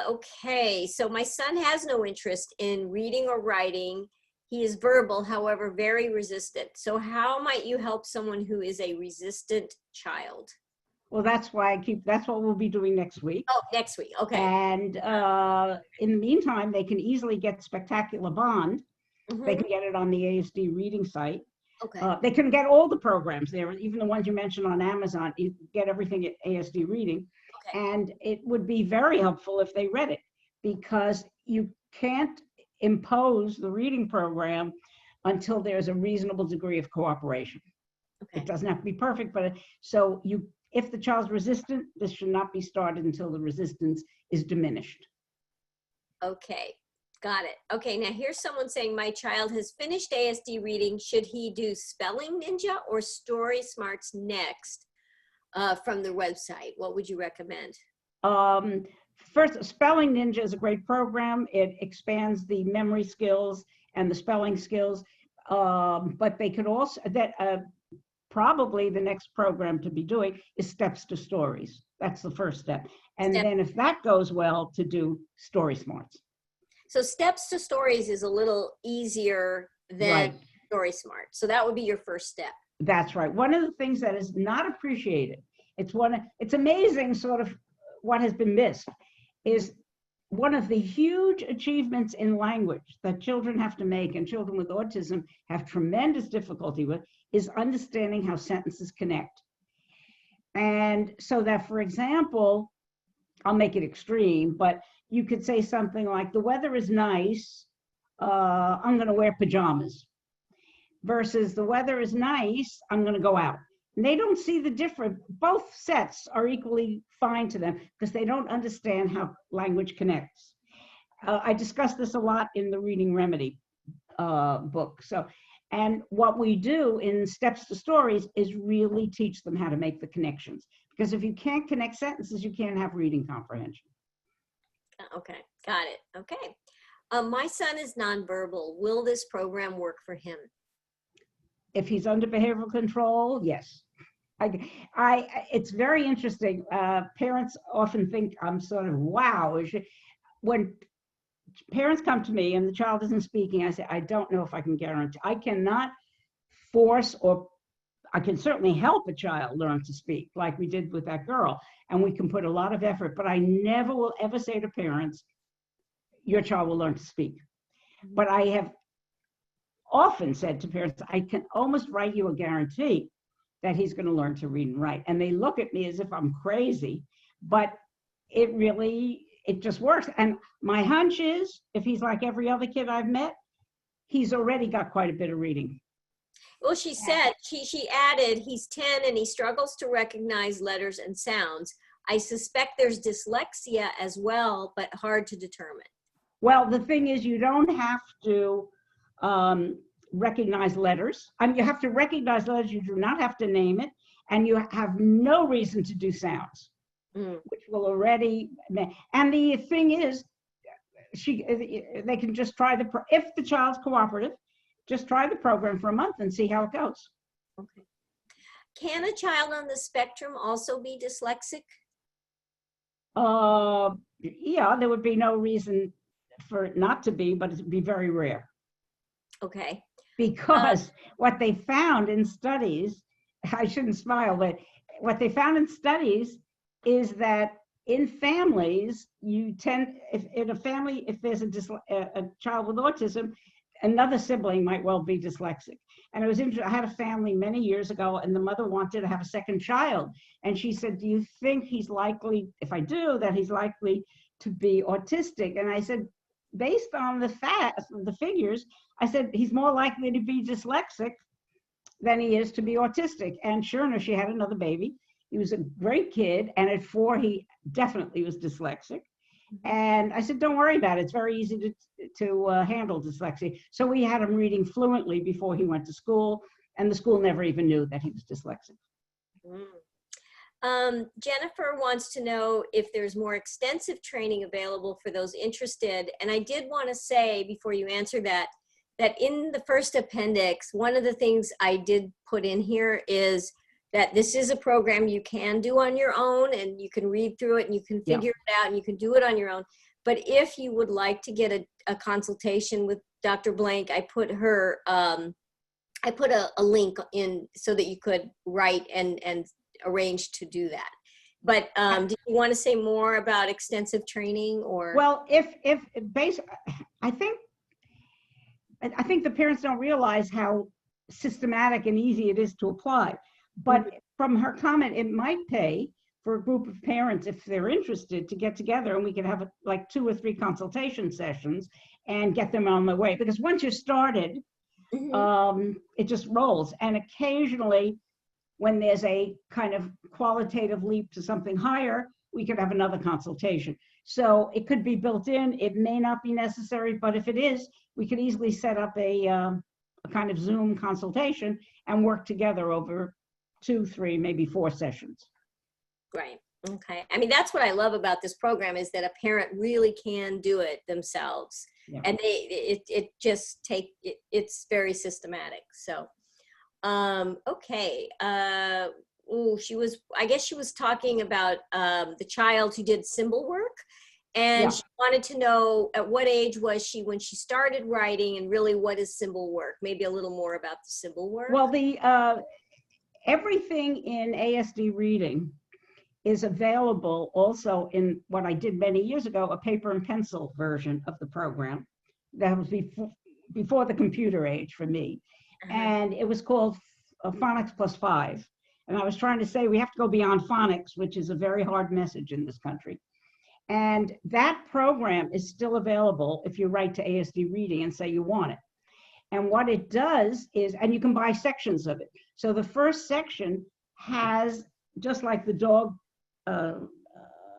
Okay, so my son has no interest in reading or writing. He is verbal, however, very resistant. So how might you help someone who is a resistant child? Well, that's what we'll be doing next week. Oh, next week, okay. And in the meantime, they can easily get Spectacular Bond. Mm-hmm. They can get it on the ASD reading site. Okay. They can get all the programs there, even the ones you mentioned on Amazon. You get everything at ASD Reading. Okay. And it would be very helpful if they read it, because you can't impose the reading program until there's a reasonable degree of cooperation. Okay. It doesn't have to be perfect, but if the child's resistant, this should not be started until the resistance is diminished. Okay, got it. Okay, now here's someone saying, my child has finished ASD reading. Should he do Spelling Ninja or Story Smarts next from the website? What would you recommend? First, Spelling Ninja is a great program. It expands the memory skills and the spelling skills, but they could also, probably the next program to be doing is Steps to Stories. That's the first step. And then if that goes well, to do Story Smarts. So Steps to Stories is a little easier than Story Smart. So that would be your first step. That's right. One of the things that is not appreciated, it's amazing sort of what has been missed, is one of the huge achievements in language that children have to make, and children with autism have tremendous difficulty with, is understanding how sentences connect. And so that, for example, I'll make it extreme, but you could say something like, the weather is nice, I'm gonna wear pajamas, versus the weather is nice, I'm gonna go out. And they don't see the difference. Both sets are equally fine to them because they don't understand how language connects. I discuss this a lot in the Reading Remedy book. And what we do in Steps to Stories is really teach them how to make the connections. Because if you can't connect sentences, you can't have reading comprehension. Okay, got it. Okay. My son is nonverbal. Will this program work for him? If he's under behavioral control, yes. It's very interesting. Parents often think I'm sort of, wow. When parents come to me and the child isn't speaking, I say, I don't know if I can guarantee. I cannot force, or I can certainly help a child learn to speak, like we did with that girl. And we can put a lot of effort, but I never will ever say to parents, your child will learn to speak. But I have often said to parents, I can almost write you a guarantee that he's going to learn to read and write. And they look at me as if I'm crazy, but it just works. And my hunch is, if he's like every other kid I've met, he's already got quite a bit of reading. Well, she said, she added, he's 10 and he struggles to recognize letters and sounds. I suspect there's dyslexia as well, but hard to determine. Well, the thing is, you don't have to recognize letters. I mean, you have to recognize letters. You do not have to name it, and you have no reason to do sounds, which will already. And the thing is, they can just try if the child's cooperative, just try the program for a month and see how it goes. Okay. Can a child on the spectrum also be dyslexic? Yeah, there would be no reason for it not to be, but it would be very rare. Okay. Because what they found in studies, I shouldn't smile, but what they found in studies is that in families, you tend, if in a family, if there's a child with autism, another sibling might well be dyslexic. And it was interesting, I had a family many years ago, and the mother wanted to have a second child. And she said, do you think he's likely, if I do, that he's likely to be autistic? And I said, based on the figures, I said, he's more likely to be dyslexic than he is to be autistic. And sure enough, she had another baby. He was a great kid. And at 4, he definitely was dyslexic. And I said, don't worry about it. It's very easy to handle dyslexia. So we had him reading fluently before he went to school. And the school never even knew that he was dyslexic. Jennifer wants to know if there's more extensive training available for those interested. And I did want to say, before you answer that, that in the first appendix, one of the things I did put in here is that this is a program you can do on your own, and you can read through it and you can figure it out and you can do it on your own. But if you would like to get a consultation with Dr. Blank, I put her, I put a link in so that you could write and arrange to do that. But did you want to say more about extensive training or? Well, I think the parents don't realize how systematic and easy it is to apply. But from her comment, it might pay for a group of parents, if they're interested, to get together and we could have like 2 or 3 consultation sessions and get them on their way. Because once you're started, it just rolls. And occasionally, when there's a kind of qualitative leap to something higher, we could have another consultation. So it could be built in. It may not be necessary, but if it is, we could easily set up a kind of Zoom consultation and work together over 2, 3, maybe 4 sessions. Right. Okay. I mean, that's what I love about this program, is that a parent really can do it themselves. Yeah. And it's very systematic. So, okay. I guess she was talking about the child who did symbol work. And she wanted to know, at what age was she when she started writing, and really what is symbol work? Maybe a little more about the symbol work. Well, everything in ASD reading is available also in what I did many years ago, a paper and pencil version of the program. That was before the computer age for me. And it was called Phonics Plus 5. And I was trying to say we have to go beyond phonics, which is a very hard message in this country. And that program is still available if you write to ASD Reading and say you want it. And what it does is, and you can buy sections of it. So the first section has, just like the dog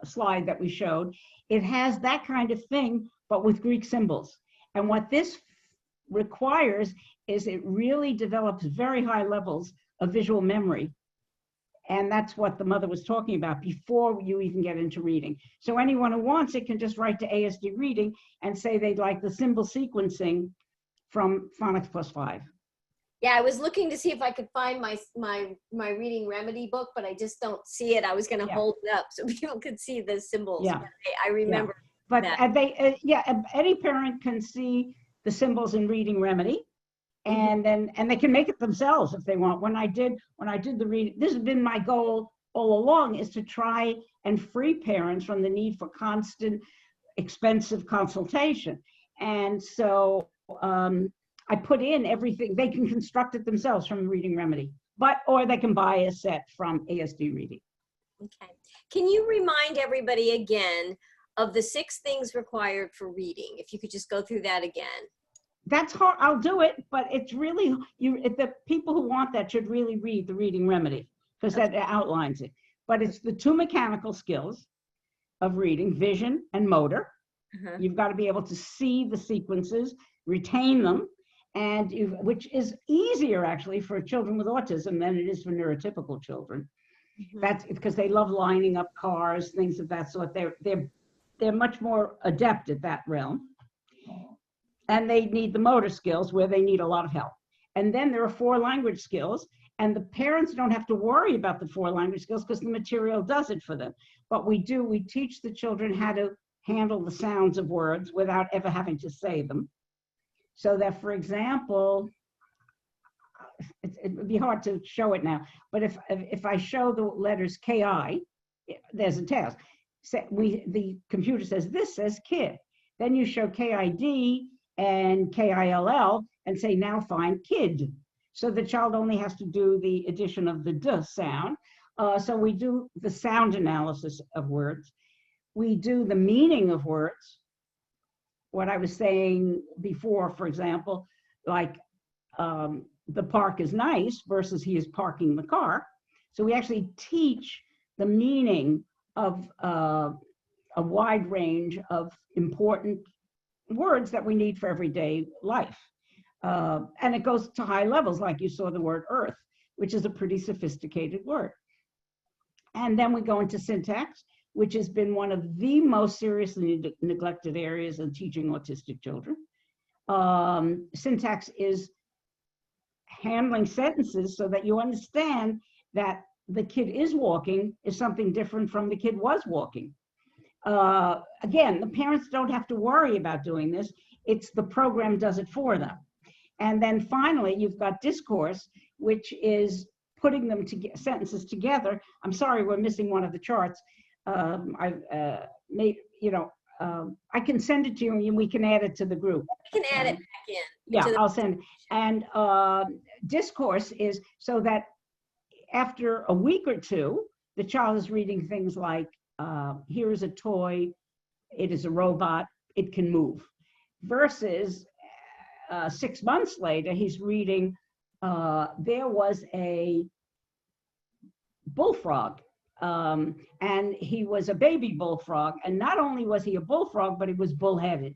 slide that we showed, it has that kind of thing, but with Greek symbols. And what this requires is it really develops very high levels of visual memory. And that's what the mother was talking about before you even get into reading. So anyone who wants it can just write to ASD Reading and say they'd like the symbol sequencing from Phonics Plus 5. Yeah, I was looking to see if I could find my reading remedy book, but I just don't see it. I was going to hold it up so people could see the symbols. Yeah. I remember. But that. Any parent can see the symbols in reading remedy. And they can make it themselves if they want. When I did the reading, this has been my goal all along, is to try and free parents from the need for constant expensive consultation. And so I put in everything. They can construct it themselves from reading remedy, or they can buy a set from ASD Reading. Okay. Can you remind everybody again of the 6 things required for reading? If you could just go through that again. That's hard. I'll do it, but it's really, the people who want that should really read the reading remedy, because that outlines it. But it's the 2 mechanical skills of reading, vision and motor. You've got to be able to see the sequences, retain them, which is easier actually for children with autism than it is for neurotypical children. That's because they love lining up cars, things of that sort. They're much more adept at that realm. And they need the motor skills, where they need a lot of help. And then there are 4 language skills, and the parents don't have to worry about the 4 language skills because the material does it for them. But we teach the children how to handle the sounds of words without ever having to say them. So that, for example, it would be hard to show it now, but if I show the letters KI, there's a task. So the computer says, this says kid. Then you show KID and KILL and say, now find kid. So the child only has to do the addition of the D sound. So we do the sound analysis of words. We do the meaning of words. What I was saying before, for example, like the park is nice versus he is parking the car. So we actually teach the meaning of a wide range of important words that we need for everyday life. And it goes to high levels, like you saw the word earth, which is a pretty sophisticated word. And then we go into syntax, which has been one of the most seriously neglected areas in teaching autistic children. Syntax is handling sentences so that you understand that the kid is walking is something different from the kid was walking. Again, the parents don't have to worry about doing this. It's the program does it for them. And then finally, you've got discourse, which is putting them sentences together. I'm sorry, we're missing one of the charts. I've made, I can send it to you and we can add it to the group. I can add it back in. Yeah, I'll send it. And discourse is so that after a week or two, the child is reading things like, here is a toy, it is a robot, it can move. Versus 6 months later, he's reading, there was a bullfrog, and he was a baby bullfrog. And not only was he a bullfrog, but he was bullheaded.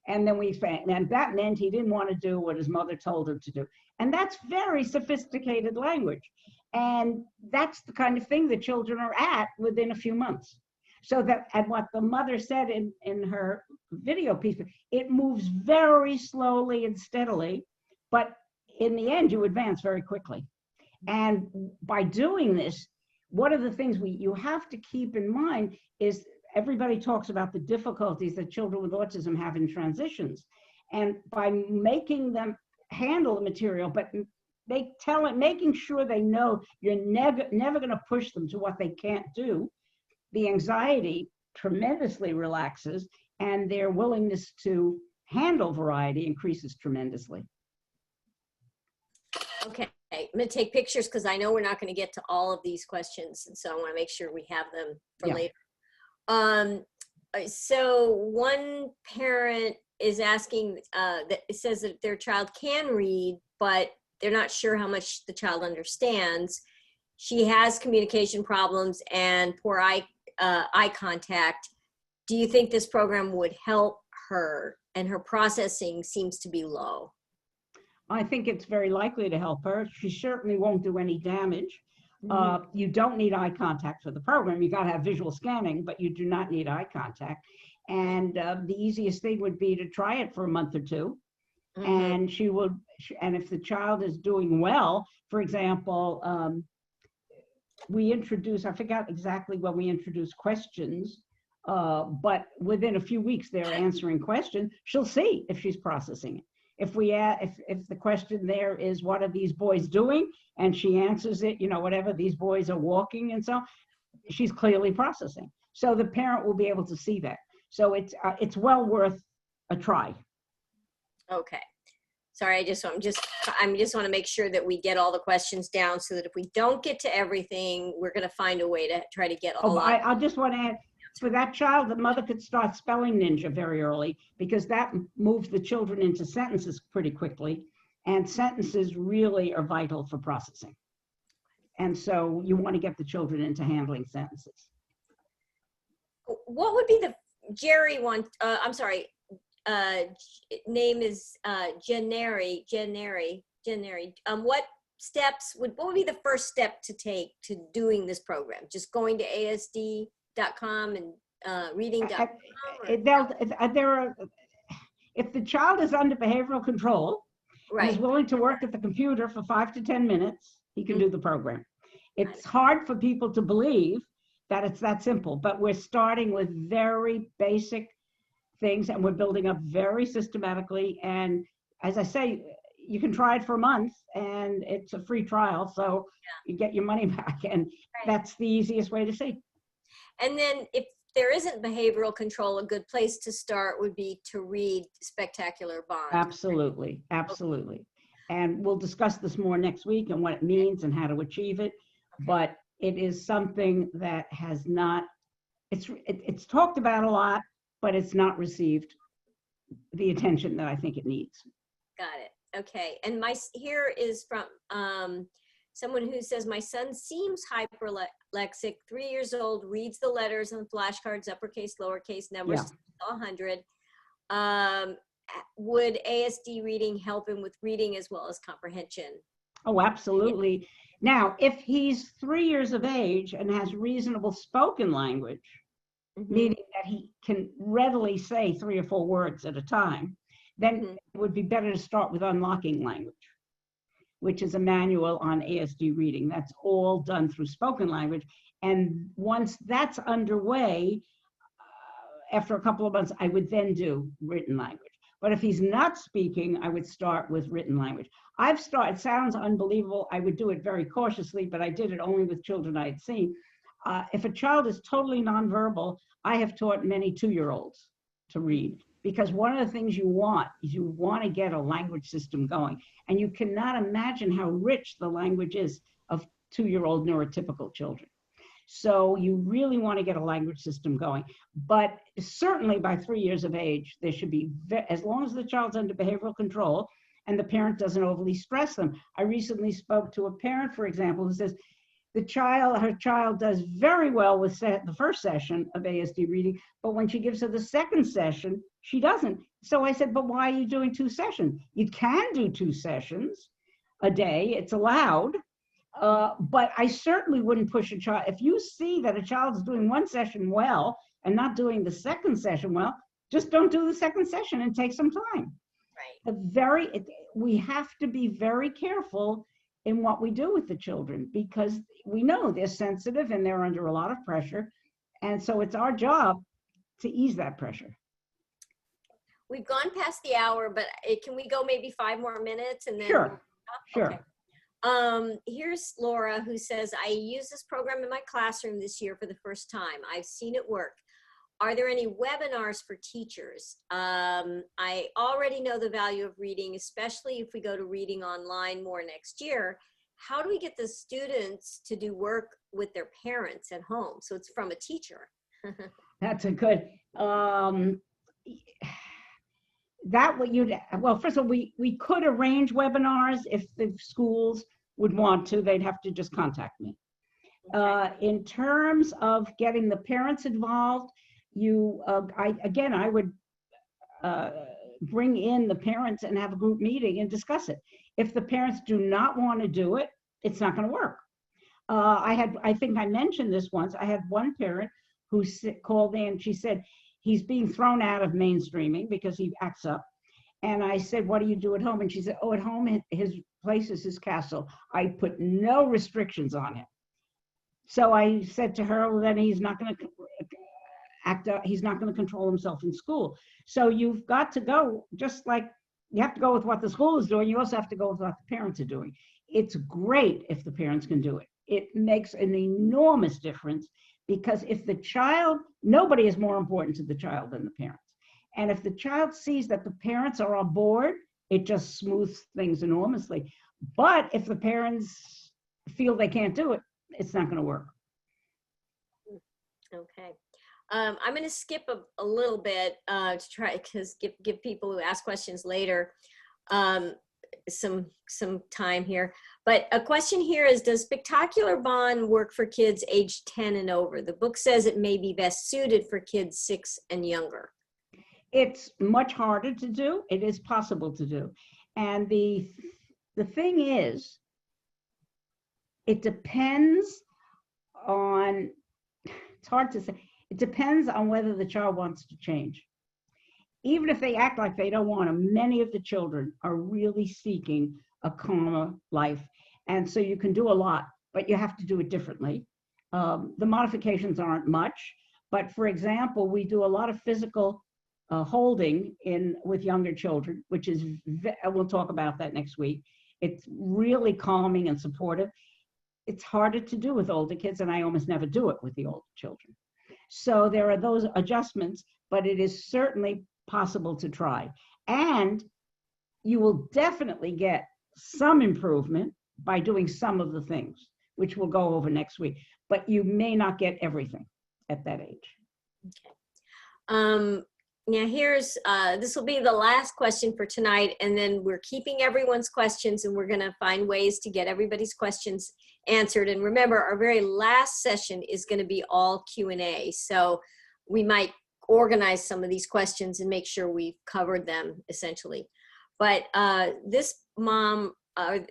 And then we found, and that meant he didn't want to do what his mother told him to do. And that's very sophisticated language. And that's the kind of thing that children are at within a few months. So that, and what the mother said in her video piece, it moves very slowly and steadily, but in the end, you advance very quickly. And by doing this, one of the things you have to keep in mind is everybody talks about the difficulties that children with autism have in transitions. And by making them handle the material, but making sure they know you're never going to push them to what they can't do, the anxiety tremendously relaxes and their willingness to handle variety increases tremendously. Okay, I'm going to take pictures because I know we're not going to get to all of these questions. And so I want to make sure we have them for later. So one parent is asking, that it says that their child can read, but they're not sure how much the child understands. She has communication problems and poor eye contact. Do you think this program would help her? And her processing seems to be low. I think it's very likely to help her. She certainly won't do any damage. You don't need eye contact for the program. You got to have visual scanning, but you do not need eye contact. And the easiest thing would be to try it for a month or two. And she would, and if the child is doing well, for example, we introduce, I forgot exactly when we introduced questions, but within a few weeks they're answering questions. She'll see if she's processing it. If the question there is, what are these boys doing? And she answers it, whatever, these boys are walking and so, she's clearly processing. So the parent will be able to see that. So it's well worth a try. Okay. Sorry, I just want to make sure that we get all the questions down so that if we don't get to everything, we're going to find a way to try to get all. I just want to add, for that child, the mother could start Spelling Ninja very early because that moves the children into sentences pretty quickly, and sentences really are vital for processing. And so you want to get the children into handling sentences. What would be the Jerry one? I'm sorry. Name is Janeri. What would be the first step to take to doing this program? Just going to ASD.com and reading.com? If the child is under behavioral control, and is willing to work at the computer for 5 to 10 minutes, he can do the program. It's hard for people to believe that it's that simple, but we're starting with very basic things and we're building up very systematically. And as I say, you can try it for a month and it's a free trial, so you get your money back, and that's the easiest way to see. And then if there isn't behavioral control, a good place to start would be to read Spectacular Bond. Absolutely, absolutely. And we'll discuss this more next week and what it means and how to achieve it. But it is something that has not, it's talked about a lot, but it's not received the attention that I think it needs. Got it. Okay. And here is from someone who says, my son seems hyperlexic, 3 years old, reads the letters on flashcards, uppercase, lowercase, numbers, 100. Would ASD reading help him with reading as well as comprehension? Oh, absolutely. Now, if he's 3 years of age and has reasonable spoken language, meaning that he can readily say 3 or 4 words at a time, then it would be better to start with unlocking language, which is a manual on ASD reading. That's all done through spoken language. And once that's underway, after a couple of months, I would then do written language. But if he's not speaking, I would start with written language. It sounds unbelievable. I would do it very cautiously, but I did it only with children I had seen. If a child is totally nonverbal, I have taught many 2-year-olds to read, because one of the things you want is you want to get a language system going. And you cannot imagine how rich the language is of 2-year-old neurotypical children. So you really want to get a language system going. But certainly by 3 years of age, there should be, as long as the child's under behavioral control and the parent doesn't overly stress them. I recently spoke to a parent, for example, who says her child does very well with the first session of ASD reading, but when she gives her the second session, she doesn't. So I said, but why are you doing 2 sessions? You can do 2 sessions a day, it's allowed. But I certainly wouldn't push a child. If you see that a child is doing 1 session well and not doing the second session well, just don't do the second session and take some time. Right. We have to be very careful in what we do with the children, because we know they're sensitive and they're under a lot of pressure. And so it's our job to ease that pressure. We've gone past the hour, but can we go maybe 5 more minutes and then? Sure, sure. Okay. Here's Laura, who says, I use this program in my classroom this year for the first time. I've seen it work. Are there any webinars for teachers? I already know the value of reading, especially if we go to reading online more next year. How do we get the students to do work with their parents at home? So it's from a teacher. That's a good, well, first of all, we could arrange webinars if the schools would want to. They'd have to just contact me. In terms of getting the parents involved, I would bring in the parents and have a group meeting and discuss it. If the parents do not want to do it, it's not going to work. I think I mentioned this once. I had one parent who called in. She said he's being thrown out of mainstreaming because he acts up. And I said, what do you do at home? And she said, oh, at home, his place is his castle. I put no restrictions on him. So I said to her, well, then he's not going to act up. He's not going to control himself in school. So you've got to go, just like you have to go with what the school is doing, you also have to go with what the parents are doing. It's great if the parents can do it. It makes an enormous difference, because if the child, nobody is more important to the child than the parents. And if the child sees that the parents are on board, it just smooths things enormously. But if the parents feel they can't do it, it's not going to work. Okay. I'm going to skip a little bit to try, because give people who ask questions later some time here. But a question here is, does Spectacular Bond work for kids age 10 and over? The book says it may be best suited for kids 6 and younger. It's much harder to do. It is possible to do. And the thing is, it depends on, it's hard to say, it depends on whether the child wants to change. Even if they act like they don't want to, many of the children are really seeking a calmer life. And so you can do a lot, but you have to do it differently. The modifications aren't much, but for example, we do a lot of physical holding with younger children, which is, we'll talk about that next week. It's really calming and supportive. It's harder to do with older kids, and I almost never do it with the older children. So there are those adjustments, but it is certainly possible to try. And you will definitely get some improvement by doing some of the things, which we'll go over next week, but you may not get everything at that age. Now here's, this will be the last question for tonight, and then we're keeping everyone's questions, and we're gonna find ways to get everybody's questions answered. And remember, our very last session is gonna be all Q&A. So we might organize some of these questions and make sure we've covered them essentially. But this mom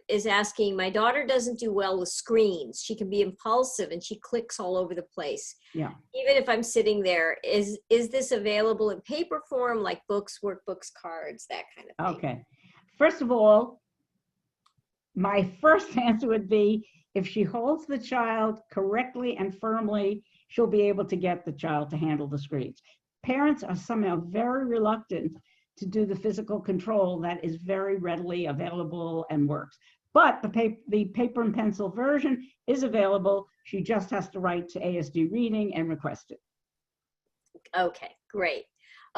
is asking, my daughter doesn't do well with screens. She can be impulsive and she clicks all over the place. Yeah. Even if I'm sitting there, is this available in paper form, like books, workbooks, cards, that kind of thing? Okay. First of all, my first answer would be, if she holds the child correctly and firmly, she'll be able to get the child to handle the screens. Parents are somehow very reluctant to do the physical control that is very readily available and works. But the paper and pencil version is available. She just has to write to ASD Reading and request it. Okay, great.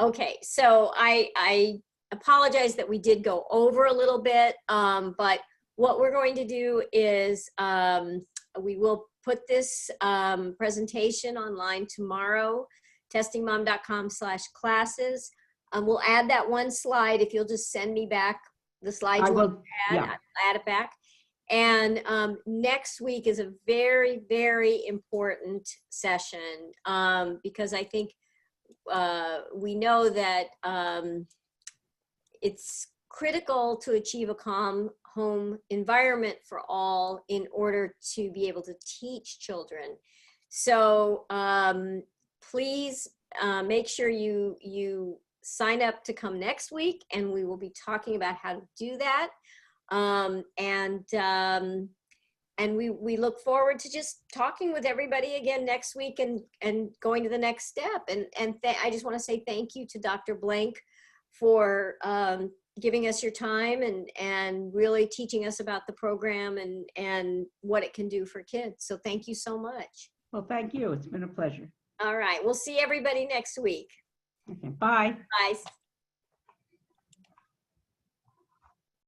Okay, so I apologize that we did go over a little bit, but what we're going to do is we will put this presentation online tomorrow, testingmom.com/classes. We'll add that one slide. If you'll just send me back the slides you want to add, yeah. I'll add it back. And next week is a very, very important session because I think we know that it's critical to achieve a calm home environment for all in order to be able to teach children. So please make sure you sign up to come next week, and we will be talking about how to do that. And we look forward to just talking with everybody again next week and going to the next step. And I just want to say thank you to Dr. Blank for giving us your time and really teaching us about the program and what it can do for kids. So thank you so much. Well, thank you. It's been a pleasure. All right. We'll see everybody next week. Okay, bye. Bye.